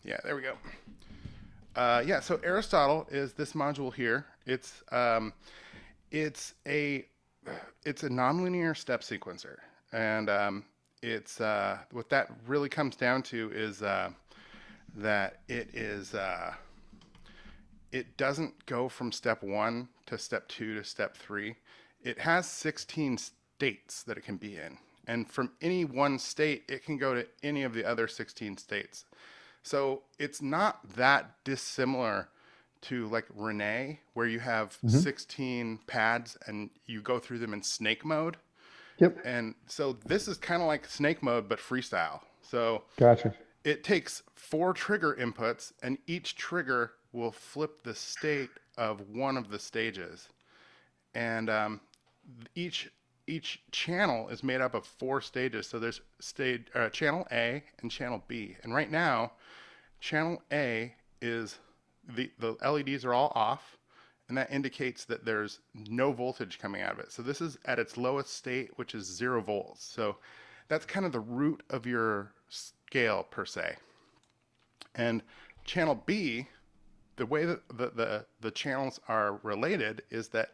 Yeah, there we go. Yeah, so Aristotle is this module here. It's a it's a nonlinear step sequencer, and it's what that really comes down to is that it doesn't go from step one to step two to step three. It has 16 states that it can be in, and from any one state, it can go to any of the other 16 states. So it's not that dissimilar to like Renee, where you have Hmm. 16 pads and you go through them in snake mode. Yep. And so this is kind of like snake mode, but freestyle. So Gotcha. it takes four trigger inputs, and each trigger will flip the state of one of the stages. And each each channel is made up of four stages. So there's stage channel A and channel B. And right now, channel A is the LEDs are all off, and that indicates that there's no voltage coming out of it. So this is at its lowest state, which is 0 volts. So that's kind of the root of your scale per se. And channel B, the way that the channels are related is that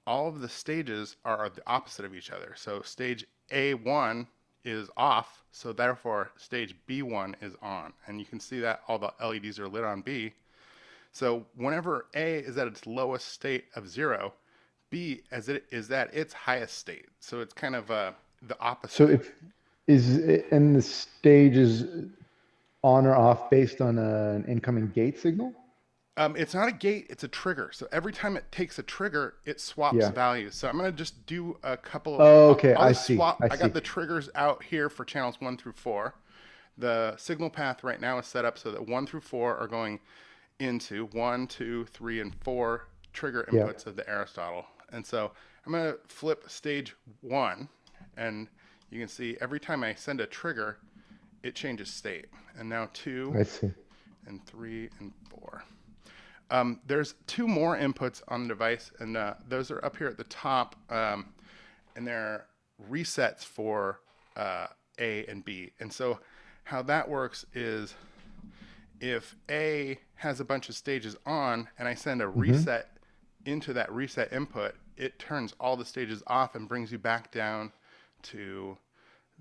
all of the stages are the opposite of each other. So stage A1 is off, so therefore stage B1 is on. And you can see that all the LEDs are lit on B. So whenever A is at its lowest state of 0, B as it is at its highest state. So it's kind of the So opposite. if is and the stage is on or off based on an incoming gate signal? It's not a gate, it's a trigger. So every time it takes a trigger, it swaps Yeah. values. So I'm going to just do a couple. Oh, I'll, okay. I'll I just see. swap. I I got see. the triggers out here for channels 1 through 4. The signal path right now is set up so that 1 through 4 are going into 1, 2, 3, and 4 trigger Yeah. inputs of the Aristotle. And so I'm going to flip stage 1, and you can see every time I send a trigger, it changes state. And now 2 I see. and 3 and 4. There's two more inputs on the device, and those are up here at the top, and they're resets for A and B. And so how that works is if A has a bunch of stages on and I send a Hmm. reset into that reset input, it turns all the stages off and brings you to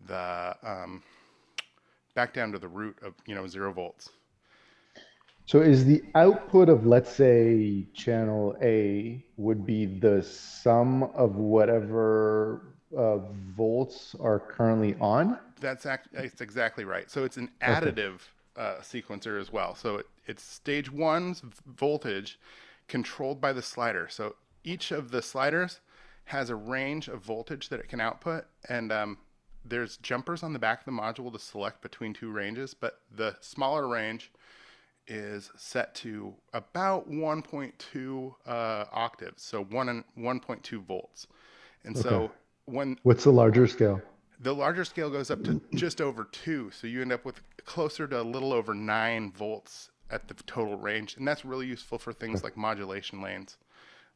the back down to the root of 0 volts. So is the output of, let's say, channel A would be the sum of whatever volts are currently on? That's exactly right. So it's an Okay. additive sequencer as well. So it's stage one's voltage controlled by the slider. So each of the sliders has a range of voltage that it can output, and there's jumpers on the back of the module to select between two ranges. But the smaller range is set to about 1.2 octaves, so 1.2 volts. And Okay. so when What's the larger scale? the larger scale goes up to just over 2, so you end up with closer to a little over 9 volts at the total range, and that's really useful for things Okay. like modulation lanes.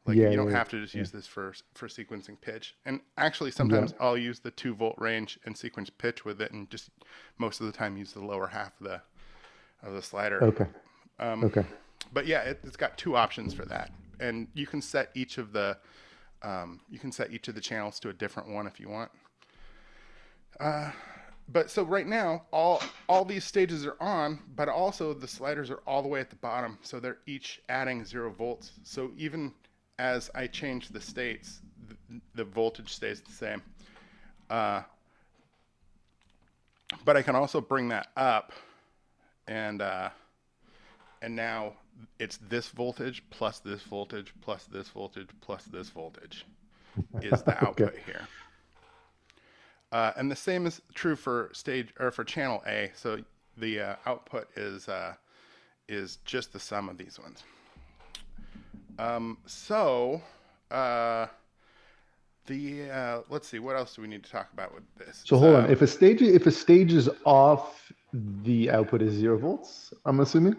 Like Yeah, you don't yeah, have to just yeah, use this for sequencing pitch. And actually, yeah. sometimes I'll use the 2 volt range and sequence pitch with it, and just most of the time use the lower half of the slider. Okay. Um, Okay. but yeah, it's got two options for that, and you can set each of the channels to a different one if you want. But so right now, all these stages are on, but also the sliders are all the way at the bottom, so they're each adding 0 volts. So even as I change the states, the voltage stays the same. Uh, but I can also bring that up, and now it's this voltage plus this voltage plus this voltage plus this voltage is the Okay. output here. And the same is true for stage or for channel A. So the output is just the sum of these ones. So uh, the let's see, what else do we need to talk about with this? So hold on. If a stage is off, the output is 0 volts, I'm assuming?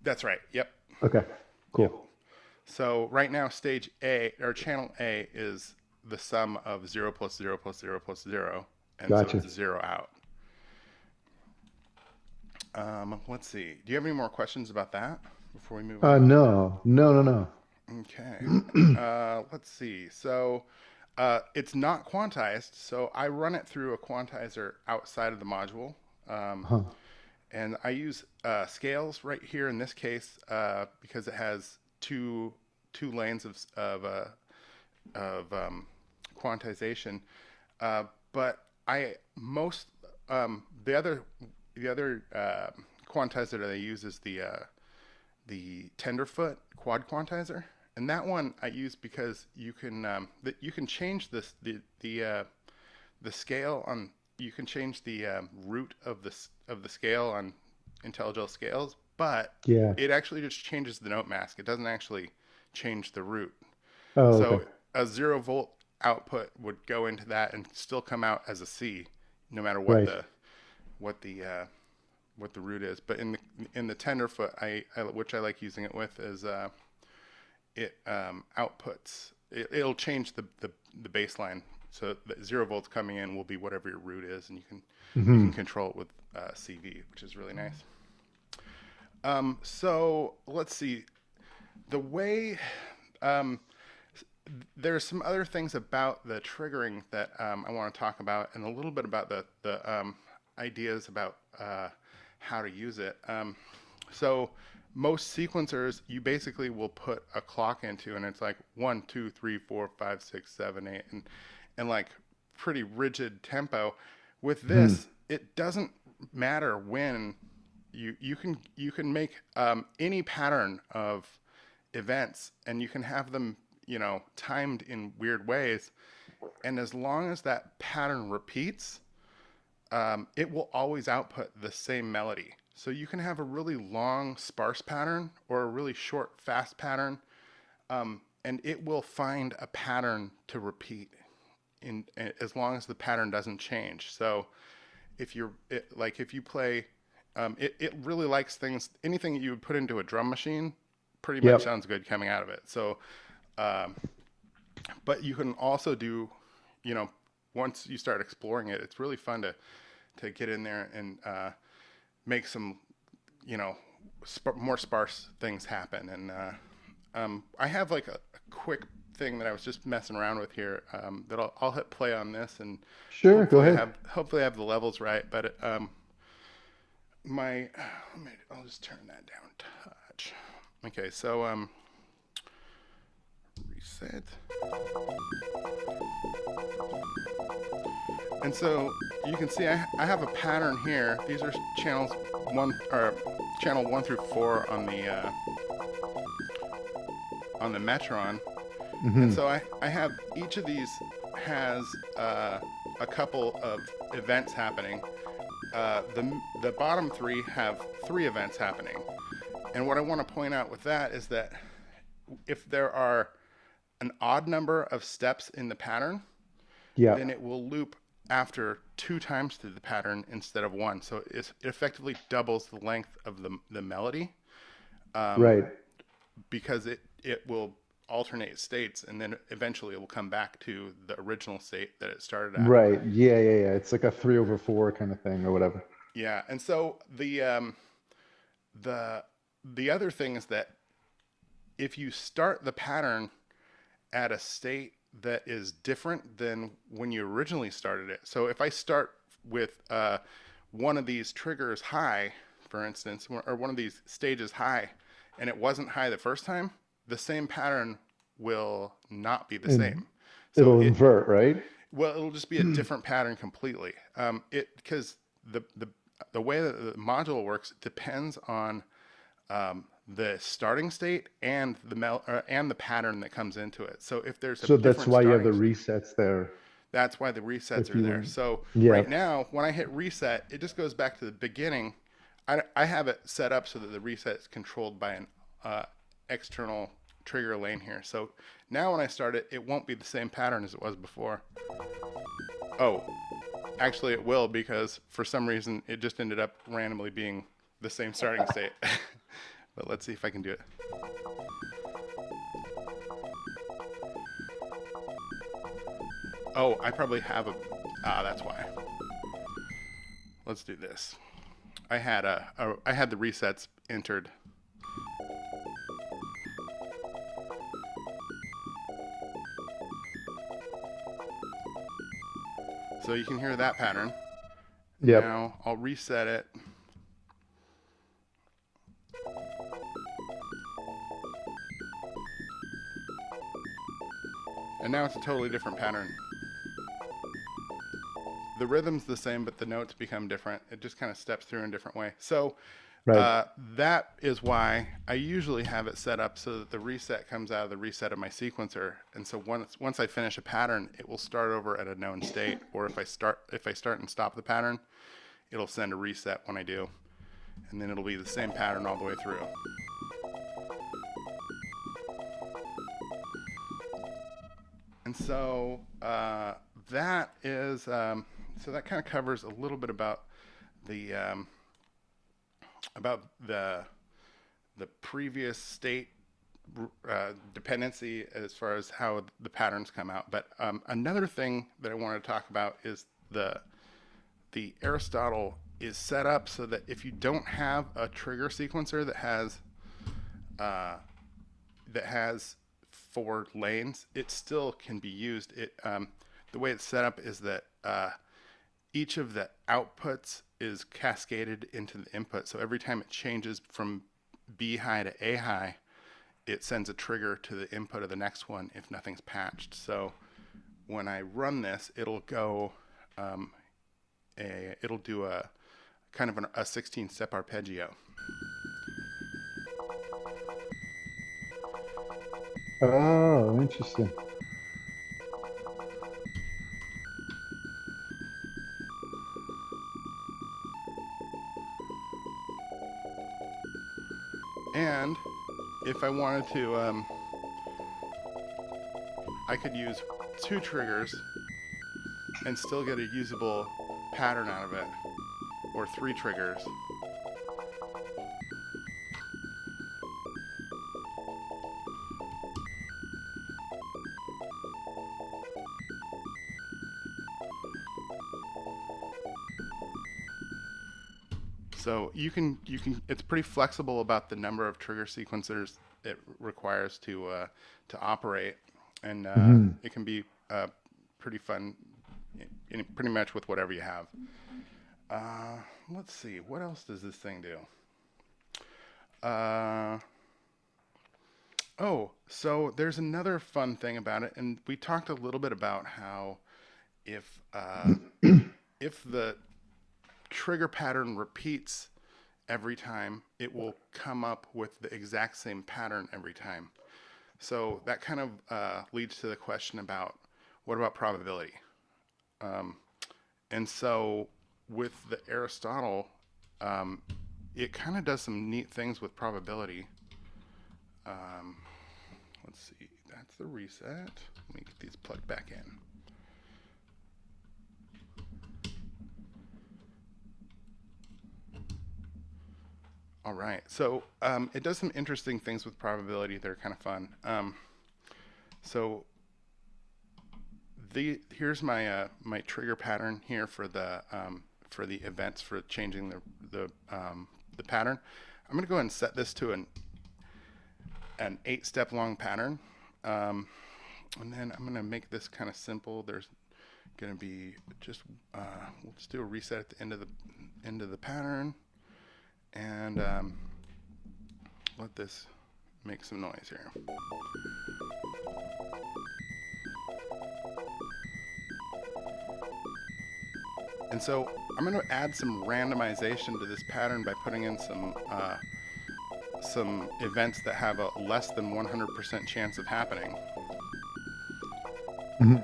That's right. Yep. Okay. Yep. Cool. So right now, stage A or channel A is the sum of 0 plus 0 plus 0 plus 0, and so Gotcha. it's 0 out. Let's see. Do you have any more questions about that before we move on? No, no, no, no. Okay. Let's see. So it's not quantized, so I run it through a quantizer outside of the module. Um, Huh. and I use scales right here in this case because it has two lanes of quantization. But I most the other quantizer that I use is the tenderfoot quad quantizer, and that one I use because you can change the scale on you can change the root of the scale on IntelliGel scales, but Yeah. it actually just changes the note mask. It doesn't actually change the root. Oh, okay. So a 0 volt output would go into that and still come out as a C, no matter Right. what the uh, what the root is. But in the tenderfoot, which I like using it with is it outputs. It'll change the baseline. So the 0 volts coming in will be whatever your root is, and you can Hmm. control it with CV, which is really nice. So let's see. The way um, there's some other things about the triggering that I want to talk about, and a little bit about the ideas about how to use it. So most sequencers, you basically will put a clock into, and it's like 1, 2, 3, 4, 5, 6, 7, 8, and like pretty rigid tempo. With Hmm. this, it doesn't matter when you can make any pattern of events, and you can have them timed in weird ways, and as long as that pattern repeats, it will always output the same melody. So you can have a really long sparse pattern or a really short fast pattern, and it will find a pattern to repeat in as long as the pattern doesn't change. So if you play, it really likes things. Anything that you would put into a drum machine pretty much Yep. sounds good coming out of it. So um, but you can also do, you know, once you start exploring it, it's really fun to get in there and make some, you know, more sparse things happen. And I have like a quick thing that I was just messing around with here that I'll hit play on this, and Sure. Go ahead. hopefully I have the levels right. But my I'll just turn that down a touch. Okay, so reset. And so you can see I have a pattern here. These are channels channel 1 through 4 on the Metron. And Hmm. so I have each of these has a couple of events happening. The bottom three have 3 events happening. And what I want to point out with that is that if there are an odd number of steps in the pattern, then Yep. it will loop after 2 times through the pattern instead of one. So it effectively doubles the length of the melody, Right. because it will alternate states, and then eventually it will come back to the original state that it started at. Right. Yeah. Yeah. Yeah. It's like a 3/4 kind of thing or whatever. Yeah, and so the the other thing is that if you start the pattern at a state that is different than when you originally started it. So if I start with one of these triggers high, for instance, or one of these stages high, and it wasn't high the first time, the same pattern will not be the And same. So it'll invert, right? it'll just be a different pattern completely. It because the way that the module works depends on the starting state and and the pattern that comes into it. So if there's a So that's different why you have the starting, resets there. that's why the resets If are there. you, So yeah. right now, when I hit reset, it just goes back to the beginning. I have it set up so that the reset is controlled by an external trigger lane here. So now when I start it, it won't be the same pattern as it was before. Oh, actually it will, because for some reason it just ended up randomly being the same starting state. But let's see if I can do it. Oh, I probably have a... Ah, that's why. Let's do this. I had the resets entered. So you can hear that pattern. Yep. Now I'll reset it. And now it's a totally different pattern. The rhythm's the same, but the notes become different. It just kind of steps through in a different way. So Right. that is why I usually have it set up so that the reset comes out of the reset of my sequencer. And so once I finish a pattern, it will start over at a known state. Or if I start and stop the pattern, it'll send a reset when I do. And then it'll be the same pattern all the way through. And so that is so that kind of covers a little bit the about the previous state dependency as far as how the patterns come out. But another thing that I want to talk about is the Aristotle is set up so that if you don't have a trigger sequencer uh, that has 4 lanes, it still can be used. The way it's set up is that each of the outputs is cascaded into the input. So every time it changes from B high to A high, it sends a trigger to the input of the next one if nothing's patched. So when I run this, it'll go, it'll do a kind of a 16-step arpeggio. Oh, interesting. And if I wanted to, I could use 2 triggers and still get a usable pattern out of it, or 3 triggers. So it's pretty flexible about the number of trigger sequencers it requires to operate, and Hmm. it can be pretty fun, pretty much with whatever you have. Let's see, what else does this thing do? Uh, oh, so there's another fun thing about it, and we talked a little bit about how if if the trigger pattern repeats every time, it will come up with the exact same pattern every time. So that kind of leads to the question about what about probability? Um, and so with the Aristotle, um, it kind of does some neat things with probability. Um, let's see, that's the reset. Let me get these plugged back in. All right, so it does some interesting things with probability. They're kind of fun. So here's my trigger pattern here for the events for changing the pattern. I'm going to go ahead and set this to an 8-step long pattern, and then I'm going to make this kind of simple. There's going to be just we'll just do a reset at the end of the pattern, and let this make some noise here. And so I'm going to add some randomization to this pattern by putting in some events that have a less than 100% chance of happening. Hmm.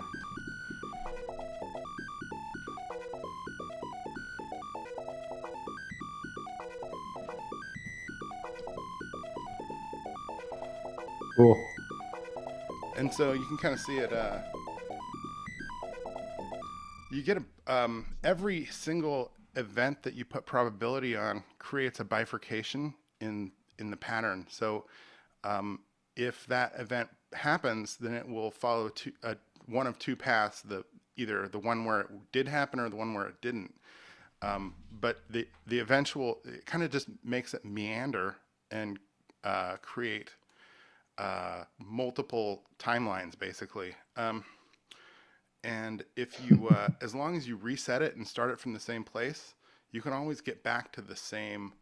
Cool. And so you can kind of see it. You get every single event that you put probability on creates a bifurcation in the pattern. So if that event happens, then it will follow one of 2 paths: either the one where it did happen or the one where it didn't. But the eventual, it kind of just makes it meander and create multiple timelines, basically. And if you, as long as you reset it and start it from the same place, you can always get back to the same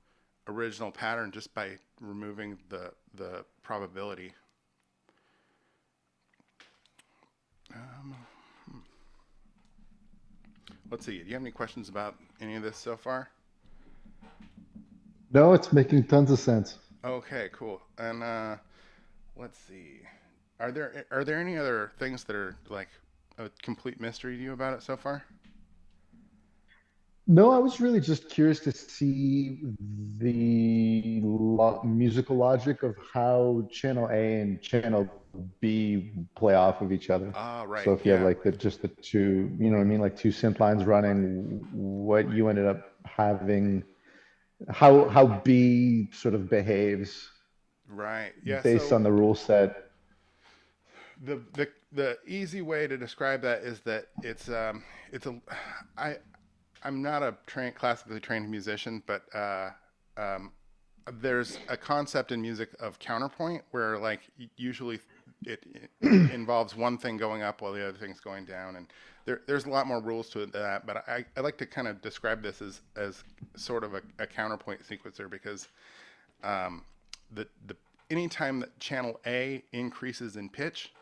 original pattern just by removing the probability. Um, let's see. Do you have any questions about any of this so far? No, it's making tons of sense. Okay, cool. And let's see. Are there any other things that are like a complete mystery to you about it so far? No, I was really just curious to see the musical logic of how channel A and channel B play off of each other. Ah, So right. if you have Yeah. like the just the two, you know what I mean, like two synth lines running, what you ended up having, how B sort of behaves Right. Yeah. based So on the rule set. the easy way to describe that is that it's a I I'm not a classically trained musician, but um, there's a concept in music of counterpoint where like usually it involves one thing going up while the other thing's going down, and there's a lot more rules to it than that. But I like to kind of describe this as sort of a counterpoint sequencer because um, the anytime that channel A increases in pitch,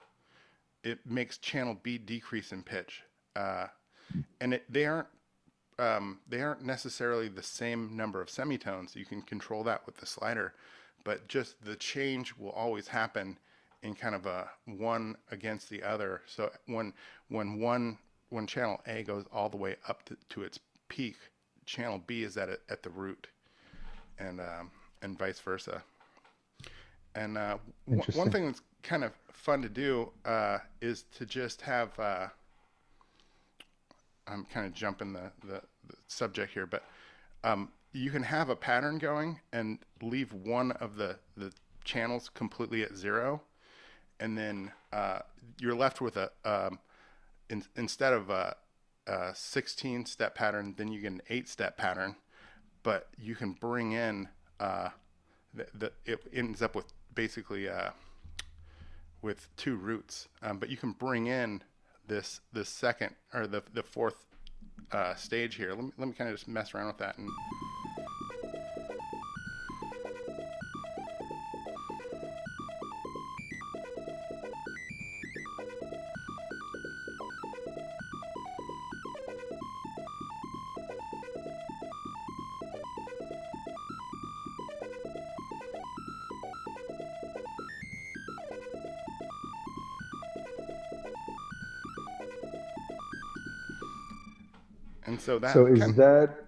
it makes channel B decrease in pitch, and they aren't necessarily the same number of semitones. You can control that with the slider, but just the change will always happen in kind of a one against the other. So when one when channel A goes all the way up to its peak, channel B is at the root, and and vice versa. And one Interesting. thing that's kind of fun to do is to just have I'm kind of jumping the subject here, but you can have a pattern going and leave one of the channels completely at zero, and then you're left with instead of a 16 step pattern, then you get an 8-step pattern, but you can bring in it ends up with basically with two roots, but you can bring in this second or the fourth stage here. Let me kind of just mess around with that. And so So that kind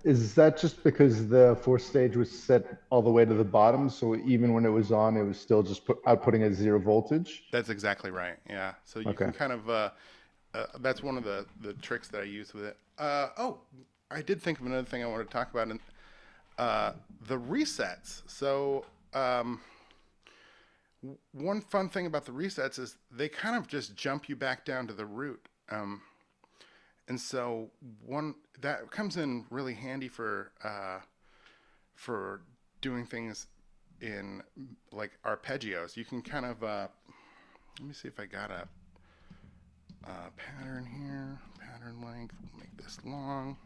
is that just because the fourth stage was set all the way to the bottom? So even when it was on, it was still just outputting at zero voltage? that's exactly right. Yeah. So you Okay. can kind of that's one of the tricks that I use with it. Oh, I did think of another thing I wanted to talk about, and the resets. So one fun thing about the resets is they kind of just jump you back down to the root. And so one that comes in really handy for doing things in like arpeggios. You can kind of let me see if I got a pattern here. Pattern length. We'll make this long.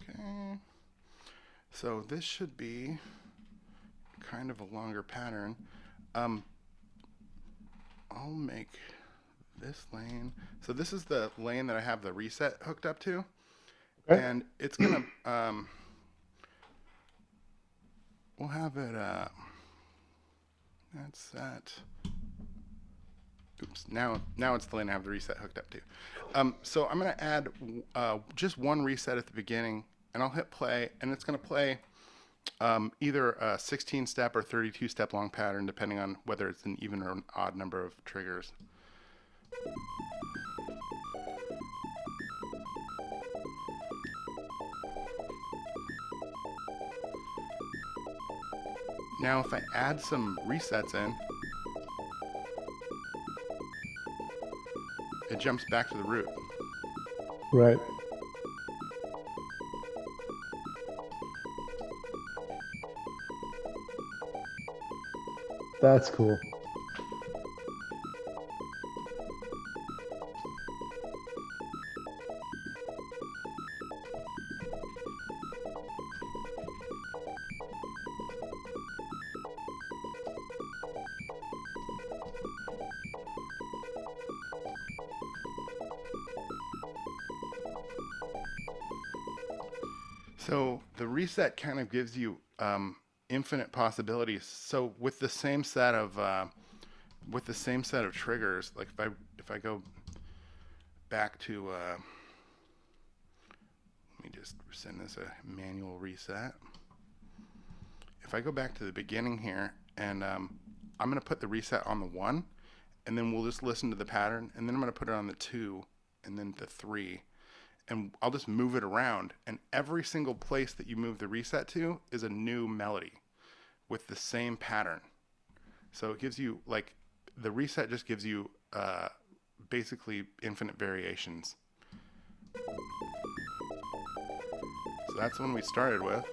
Okay. So this should be kind of a longer pattern. Um, I'll make this lane. So this is the lane that I have the reset hooked up to, Okay. and it's gonna we'll have it that's that. Oops. Now it's the lane I have the reset hooked up to. So I'm gonna add just one reset at the beginning, and I'll hit play, and it's gonna play either a 16 step or 32 step long pattern, depending on whether it's an even or an odd number of triggers. Now if I add some resets in, it jumps back to the root. Right. That's cool. So the reset kind of gives you infinite possibilities. So with the same set of triggers, like if I go back to let me just send this a manual reset. If I go back to the beginning here, and I'm going to put the reset on the 1, and then we'll just listen to the pattern, and then I'm going to put it on the 2, and then the 3, and I'll just move it around, and every single place that you move the reset to is a new melody with the same pattern. So it gives you, like, the reset just gives you basically infinite variations. So that's the one we started with.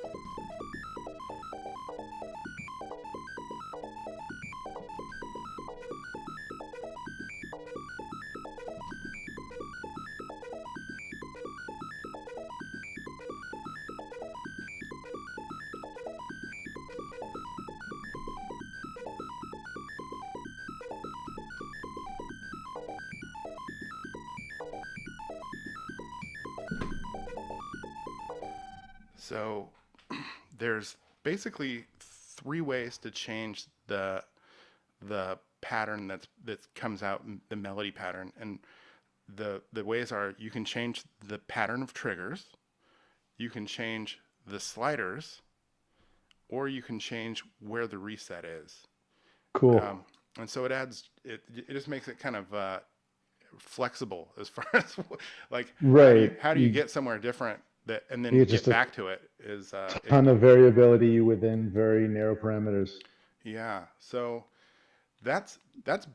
So there's basically 3 ways to change the pattern that comes out in the melody pattern, and the ways are: you can change the pattern of triggers, you can change the sliders, or you can change where the reset is. Cool. And so it just makes it kind of flexible as far as like Right. how do you get somewhere different that and You then get get just a back to it is ton of variability within very narrow parameters. yeah. So that's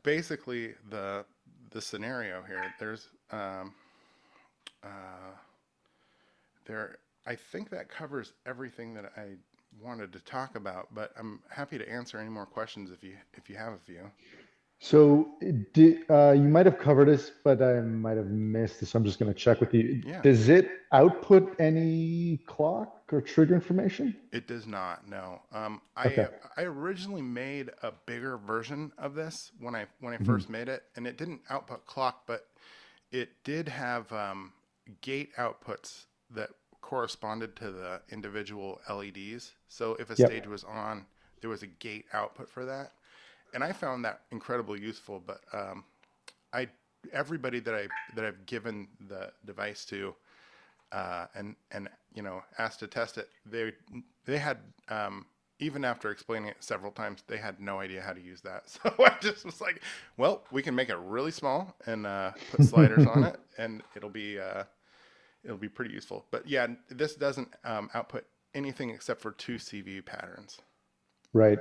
basically the scenario here. There's uh, there I think that covers everything that I wanted to talk about, but I'm happy to answer any more questions if you have a few. So you might have covered this, but I might have missed this. So I'm just going to check with you. Yeah. Does it output any clock or trigger information? It does not. No. Okay. I originally made a bigger version of this when I Mhm. first made it, and it didn't output clock, but it did have gate outputs that corresponded to the individual LEDs. So if a stage Yep. was on, there was a gate output for that, and I found that incredibly useful. But I everybody that I've given the device to and asked to test it, they had even after explaining it several times, they had no idea how to use that. So I just was like, well, we can make it really small and put sliders on it, and it'll be pretty useful. But yeah, this doesn't output anything except for 2 CV patterns. Right.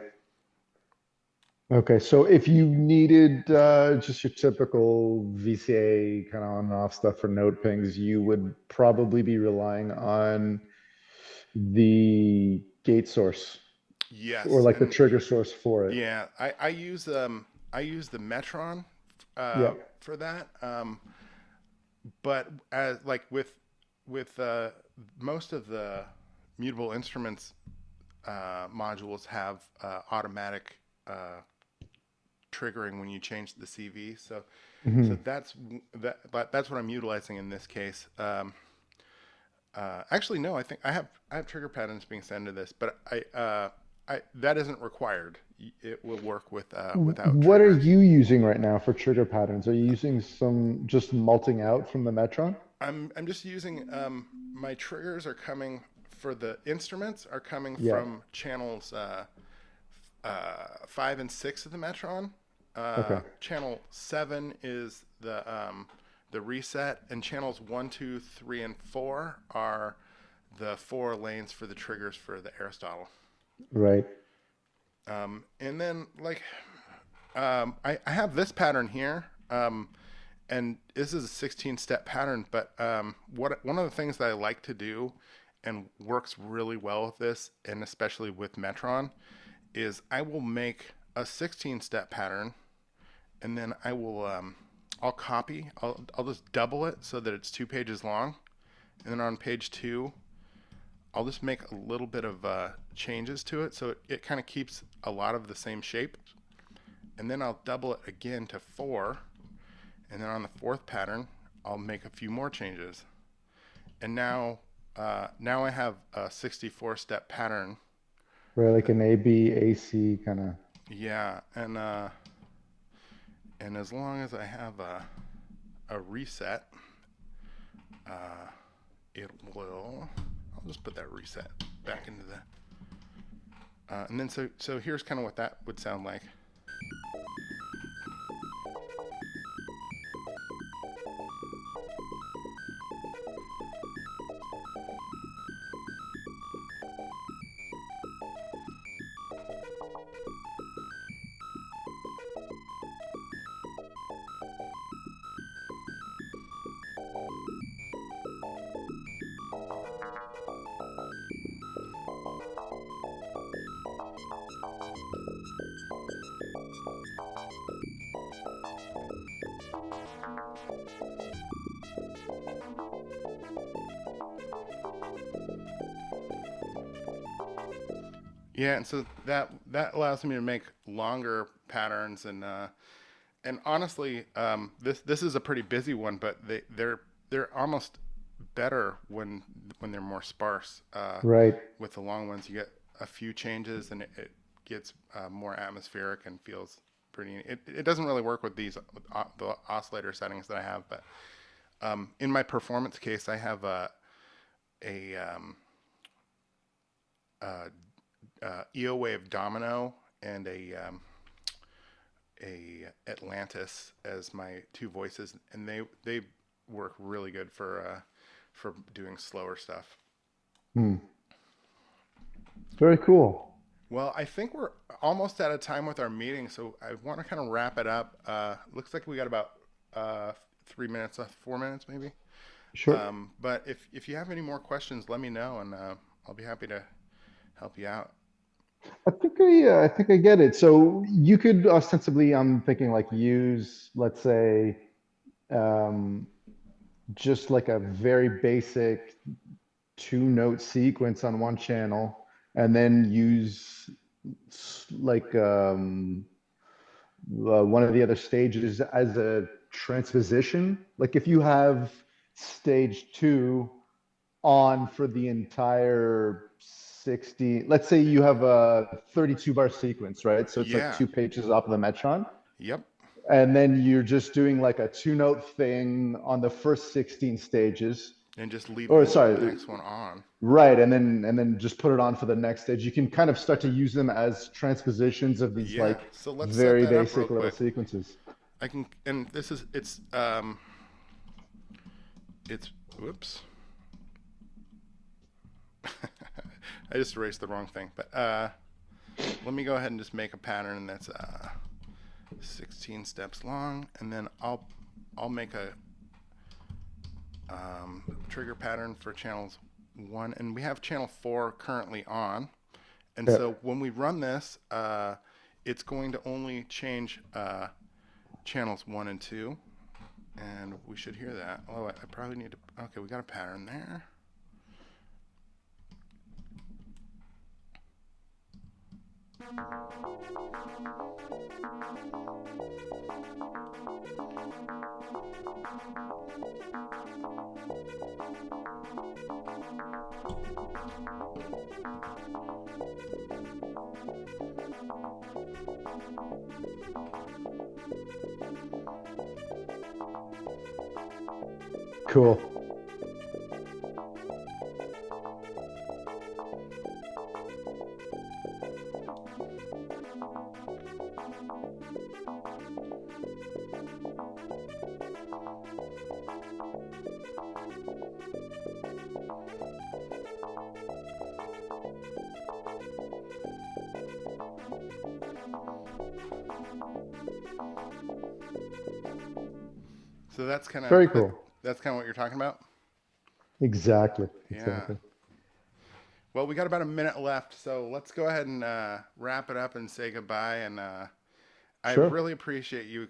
Okay. So if you needed just your typical VCA kind of on and off stuff for note pings, you would probably be relying on the gate source or Yes, like the and trigger source for it. yeah, I use the Metron Yep. for that. But as like with most of the mutable instruments modules have automatic triggering when you change the CV. So Mhm. that's what I'm utilizing in this case. Actually, no, I think I have trigger patterns being sent to this, but I that isn't required. It will work with without What are triggers. you using right now for trigger patterns? Are you using some just multing out from the Metron? I'm just using my triggers are coming for the instruments are coming Yeah. from channels 5 and 6 of the Metron. Okay. Channel 7 is the reset, and channels 1, 2, 3, and 4 are the 4 lanes for the triggers for the Aristotle. Right. And then like I have this pattern here, and this is a 16-step pattern. But one of the things that I like to do, and works really well with this, and especially with Metron, is I will make a 16-step pattern, and then I'll copy. I'll just double it so that it's 2 pages long, and then on page 2, I'll just make a little bit of changes to it so it kind of keeps a lot of the same shape. And then I'll double it again to 4. And then on the 4th pattern, I'll make a few more changes. And now I have a 64-step pattern. Right, like an AB, AC kind of. Yeah, and as long as I have a reset, it will. I'll just put that reset back into the. And then so here's kind of what that would sound like. Yeah, and so that allows me to make longer patterns, and honestly, this is a pretty busy one, but they're almost better when they're more sparse. Right. With the long ones, you get a few changes, and it gets more atmospheric and feels pretty. It doesn't really work with the oscillator settings that I have, but in my performance case, I have a EO wave domino and a Atlantis as my 2 voices, and they work really good for doing slower stuff. Hmm. Very cool. Well, I think we're almost out of time with our meeting, so I want to kind of wrap it up. Looks like we got about 3 minutes left, 4 minutes maybe. Sure. But if you have any more questions, let me know, and I'll be happy to help you out. I think I get it. So you could ostensibly, I'm thinking like use, let's say, um, just like a very basic 2 note sequence on one channel, and then use like one of the other stages as a transposition. Like if you have stage 2 on for the entire 60, let's say you have a 32 bar sequence, right? So it's like Yeah. 2 pages off of the Metron. Yep. And then you're just doing like a 2 note thing on the first 16 stages. And just leave Or the sorry, next one on. right. And then just put it on for the next stage. You can kind of start to use them as transpositions of these Yeah. like So let's set very that up real basic little quick. sequences. I can, and this is it's whoops. I just erased the wrong thing. But let me go ahead and just make a pattern that's 16 steps long, and then I'll make a trigger pattern for channels 1, and we have channel 4 currently on. And Yeah. so when we run this, it's going to only change channels 1 and 2, and we should hear that. Oh, I probably need to. Okay, we got a pattern there. Cool. So that's kind of Very cool. that's kind of what you're talking about. Exactly. Yeah. Exactly. Well, we got about a minute left, so let's go ahead and wrap it up and say goodbye. And I Sure. really appreciate you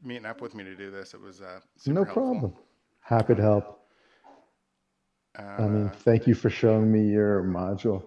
meeting up with me to do this. It was super No helpful. problem. Happy to help. I mean, Uh, thank you for showing me your module.